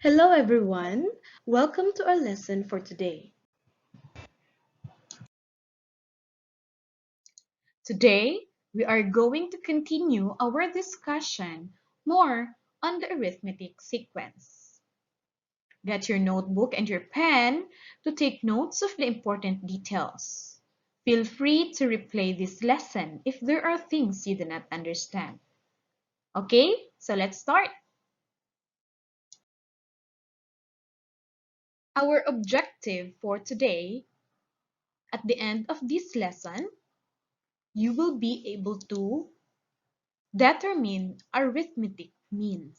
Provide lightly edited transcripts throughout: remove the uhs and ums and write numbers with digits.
Hello everyone, welcome to our lesson for today. Today, we are going to continue our discussion more on the arithmetic sequence. Get your notebook and your pen to take notes of the important details. Feel free to replay this lesson if there are things you do not understand. Okay, so let's start. Our objective for today, at the end of this lesson, you will be able to determine arithmetic means.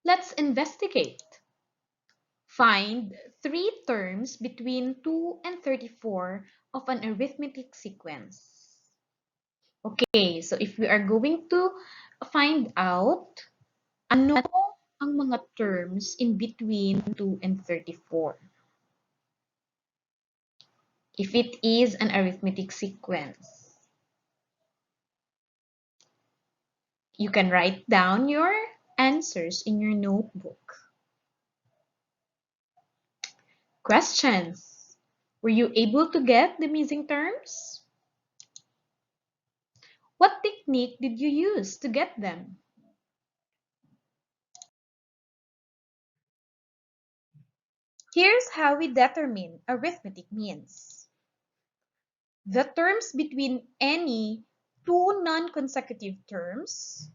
Let's investigate. Find three terms between 2 and 34 of an arithmetic sequence. Okay, so if we are going to find out ano ang mga terms in between 2 and 34. If it is an arithmetic sequence. You can write down your answers in your notebook. Questions. Were you able to get the missing terms? What technique did you use to get them? Here's how we determine arithmetic means. The terms between any two non-consecutive terms,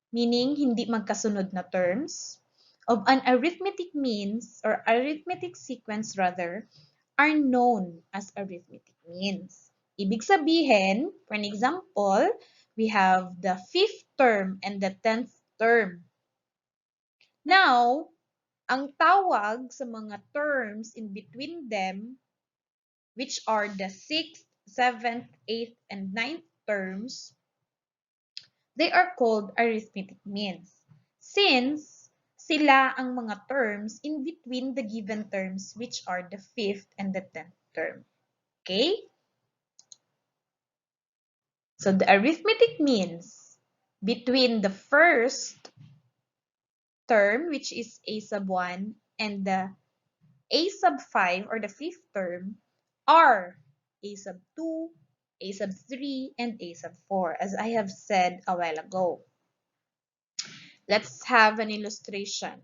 meaning hindi magkasunod na terms, of an arithmetic means or arithmetic sequence rather, are known as arithmetic means. Ibig sabihin, for an example, we have the 5th term and the 10th term. Now, ang tawag sa mga terms in between them, which are the 6th, 7th, 8th, and 9th terms, they are called arithmetic means. Since sila ang mga terms in between the given terms, which are the 5th and the 10th term. Okay? So the arithmetic means between the first term, which is a sub 1, and the a sub 5 or the 5th term are a sub 2, a sub 3, and a sub 4, as I have said a while ago. Let's have an illustration.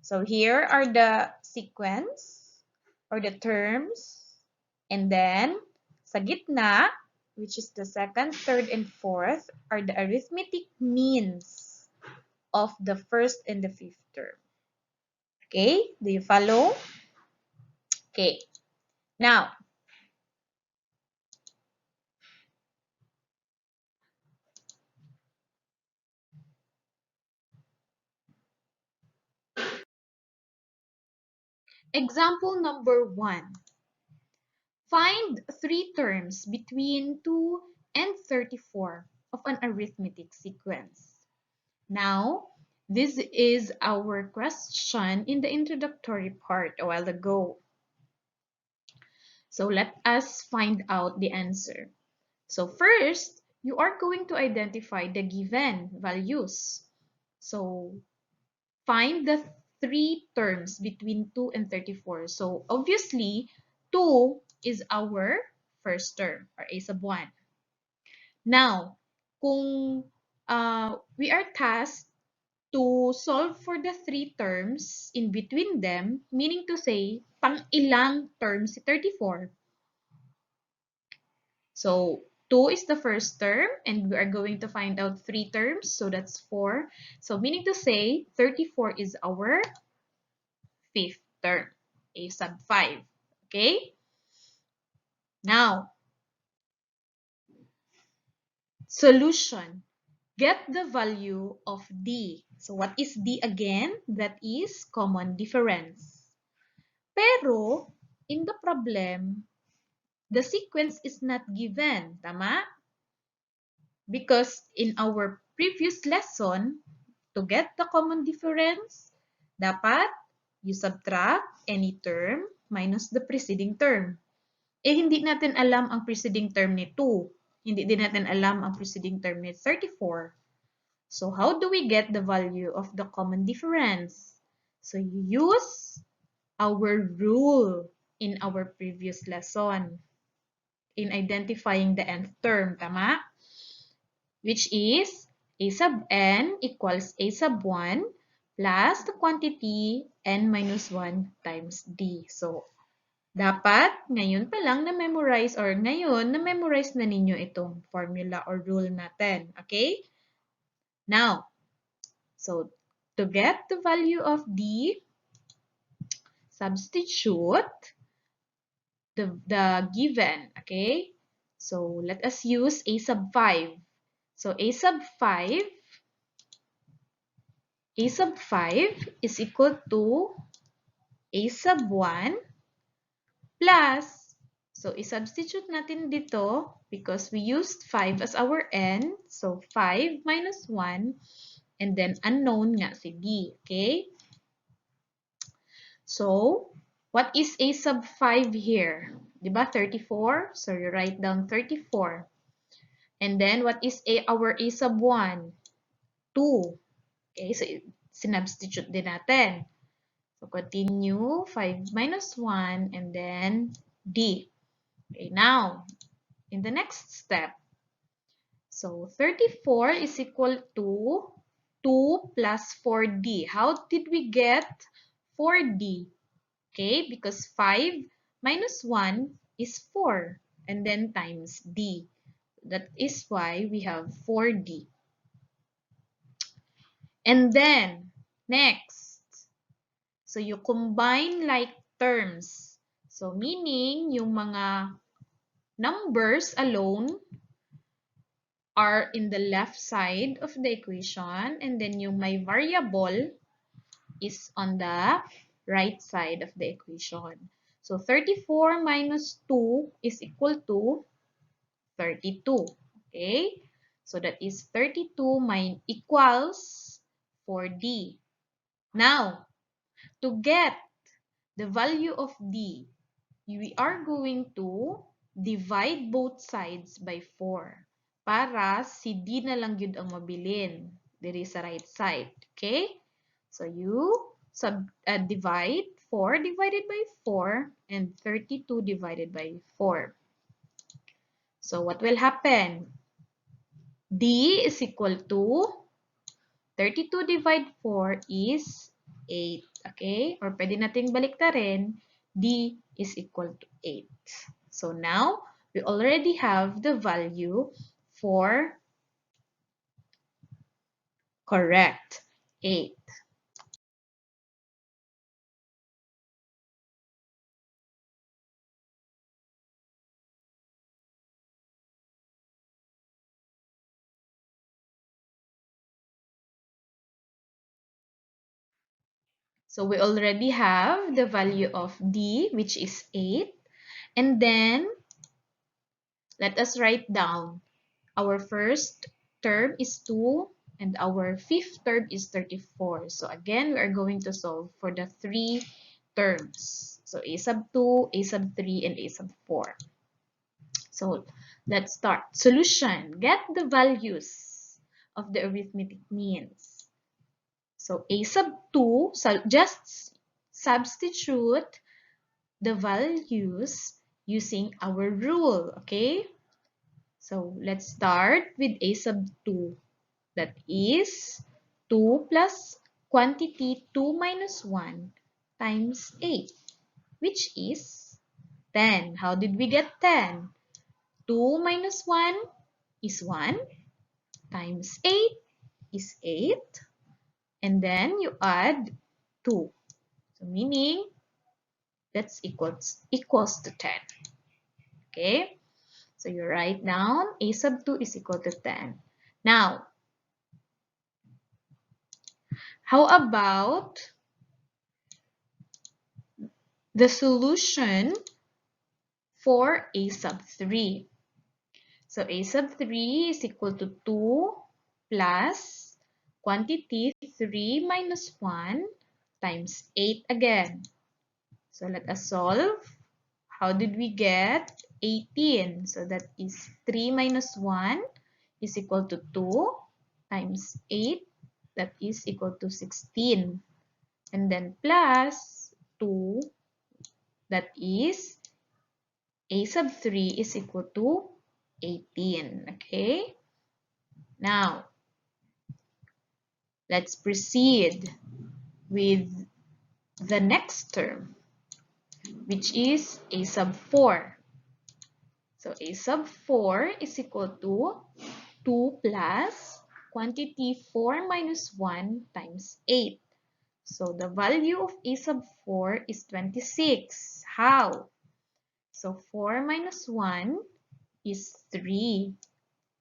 So here are the sequence or the terms, and then sa gitna, which is the second, third, and fourth, are the arithmetic means of the first and the 5th term. Okay, do you follow? Okay, now, example number 1. Find three terms between 2 and 34 of an arithmetic sequence. Now, this is our question in the introductory part a while ago. So let us find out the answer. So first, you are going to identify the given values. So find the three terms between 2 and 34. So obviously, 2 is our first term or a sub 1. Now, kung we are tasked to solve for the three terms in between them, meaning to say, pang ilang term si 34. So, 2 is the first term, and we are going to find out three terms, so that's 4. So, meaning to say, 34 is our 5th term, a sub 5. Okay? Now, solution. Get the value of D. So, what is D again? That is common difference. Pero, in the problem, the sequence is not given. Tama? Because in our previous lesson, to get the common difference, dapat you subtract any term minus the preceding term. Eh, hindi natin alam ang preceding term ni 2. Hindi din natin alam ang preceding term ni 34. So how do we get the value of the common difference? So you use our rule in our previous lesson in identifying the nth term, tama? Which is a sub n equals a sub 1 plus the quantity n minus 1 times d. So, dapat ngayon pa lang na-memorize or ngayon na-memorize na ninyo itong formula or rule natin. Okay? Now, so to get the value of d, substitute the given. Okay? So, let us use a sub 5. So, a sub 5 is equal to a sub 1 plus, so i-substitute natin dito because we used 5 as our n. So 5 minus 1 and then unknown nga si d. Okay? So, what is a sub 5 here? Diba 34? So you write down 34. And then what is our a sub 1? 2. Okay, so sinubstitute din natin. So, continue, 5 minus 1, and then d. Okay, now, in the next step, so 34 is equal to 2 plus 4d. How did we get 4d? Okay, because 5 minus 1 is 4, and then times d. That is why we have 4d. And then, next, so you combine like terms. So meaning, yung mga numbers alone are in the left side of the equation and then yung may variable is on the right side of the equation. So 34 minus 2 is equal to 32. Okay? So that is 32 equals 4d. Now, to get the value of d, we are going to divide both sides by 4 para si d na lang yun ang mabilin diri sa right side. Okay? So you divide 4 divided by 4 and 32 divided by 4. So what will happen? D is equal to 32 divided 4 is 8. Okay? Or pwede nating baliktarin, D is equal to 8. So now, we already have the value for correct 8. So we already have the value of D, which is 8. And then, let us write down. Our first term is 2 and our fifth term is 34. So again, we are going to solve for the 3 terms. So a sub 2, a sub 3, and a sub 4. So let's start. Solution. Get the values of the arithmetic means. So a sub 2, so just substitute the values using our rule, okay? So let's start with a sub 2. That is 2 plus quantity 2 minus 1 times 8, which is 10. How did we get 10? 2 minus 1 is 1 times 8 is 8. And then you add 2. So meaning that's equals to 10. Okay? So you write down a sub 2 is equal to 10. Now, how about the solution for a sub 3? So a sub 3 is equal to 2 plus quantity 3 minus 1 times 8 again. So let us solve. How did we get 18. So that is 3 minus 1 is equal to 2 times 8. That is equal to 16. And then plus 2, that is a sub 3 is equal to 18. Okay? Now, let's proceed with the next term, which is a sub 4. So a sub 4 is equal to 2 plus quantity 4 minus 1 times 8. So the value of a sub 4 is 26. How? So 4 minus 1 is 3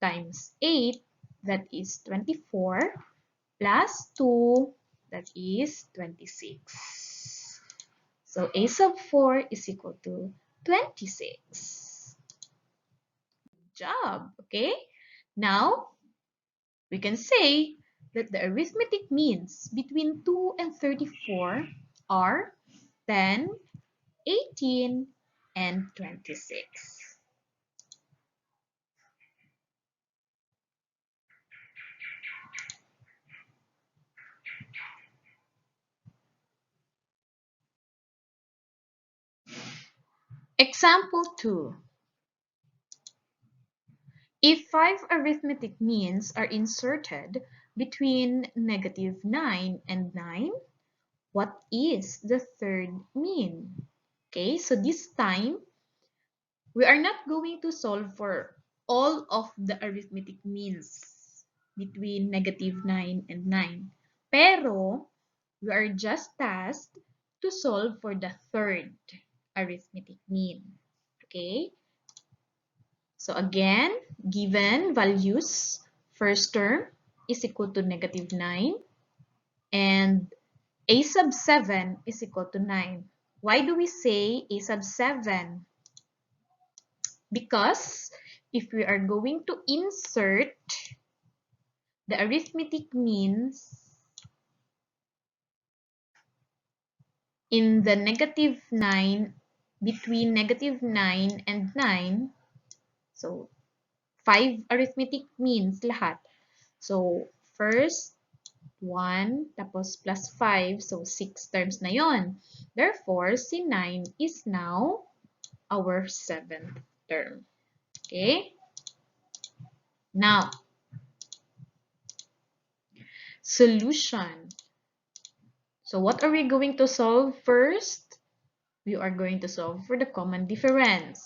times 8, that is 24, plus 2, that is 26. So a sub 4 is equal to 26. Good job, okay? Now, we can say that the arithmetic means between 2 and 34 are 10, 18, and 26. Example 2. If 5 arithmetic means are inserted between -9 and 9, what is the third mean? Okay, so this time, we are not going to solve for all of the arithmetic means between -9 and 9. Pero, we are just tasked to solve for the third arithmetic mean. Okay? So again, given values, first term is equal to -9 and a sub 7 is equal to 9. Why do we say a sub 7? Because if we are going to insert the arithmetic means in the -9, between -9 and 9, so 5 arithmetic means lahat. So first, 1, tapos plus 5, so 6 terms na yon. Therefore, si 9 is now our 7th term. Okay? Now, solution. So what are we going to solve first? We are going to solve for the common difference.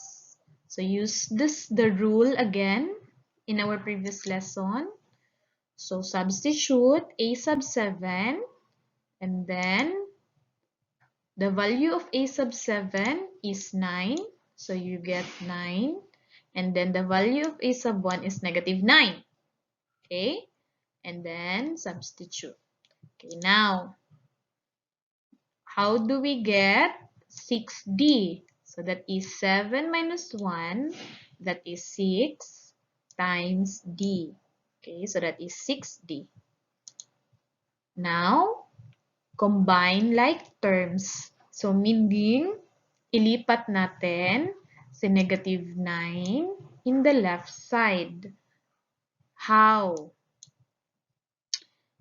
So use the rule again in our previous lesson. So substitute a sub 7 and then the value of a sub 7 is 9. So you get 9. And then the value of a sub 1 is -9. Okay? And then substitute. Okay, now, how do we get 6D? So that is 7 minus 1. That is 6 times D. Okay, so that is 6D. Now, combine like terms. So, meaning, ilipat natin si -9 in the left side. How?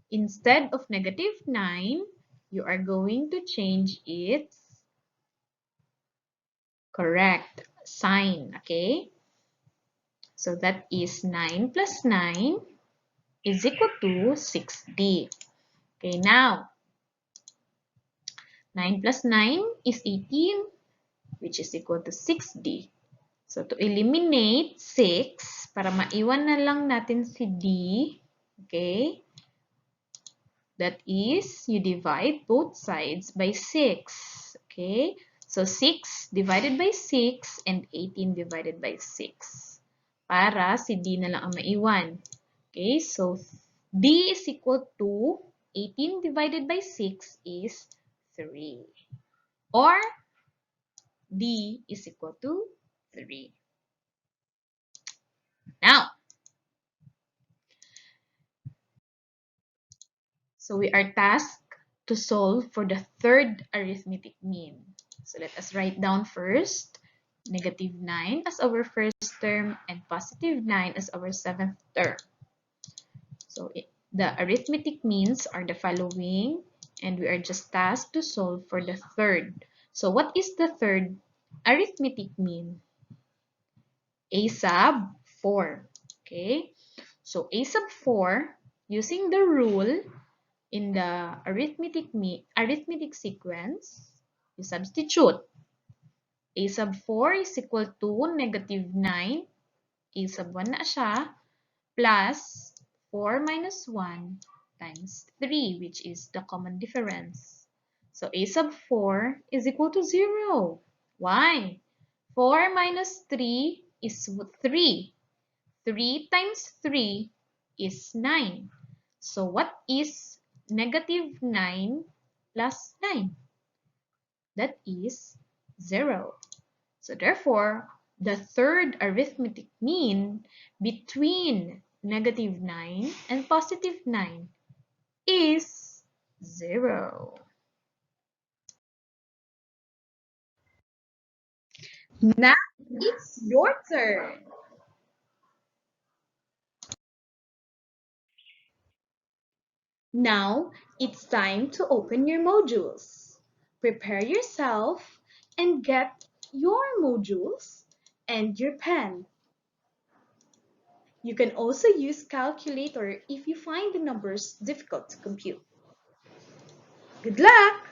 Instead of -9, you are going to change its correct sign. Okay? So, that is 9 plus 9 is equal to 6D. Okay, now, 9 plus 9 is 18, which is equal to 6D. So, to eliminate 6, para maiwan na lang natin si D, okay, that is, you divide both sides by 6, okay? So, 6 divided by 6 and 18 divided by 6. Para si D na lang ang maiwan. Okay, so D is equal to 18 divided by 6 is 3. Or D is equal to 3. Now, so we are tasked to solve for the third arithmetic mean. So let us write down first Negative 9 as our first term and positive 9 as our seventh term. So the arithmetic means are the following, and we are just tasked to solve for the third. So what is the third arithmetic mean? A sub 4. Okay, so A sub 4, using the rule in the arithmetic sequence, you substitute. A sub 4 is equal to negative 9, A sub 1 na siya, plus 4 minus 1 times 3, which is the common difference. So A sub 4 is equal to 0. Why? 4 minus 3 is 3. 3 times 3 is 9. So what is negative 9 plus 9? That is 0. So therefore, the third arithmetic mean between negative 9 and positive 9 is 0. Now it's your turn. Now it's time to open your modules. Prepare yourself and get your modules and your pen. You can also use calculator if you find the numbers difficult to compute. Good luck!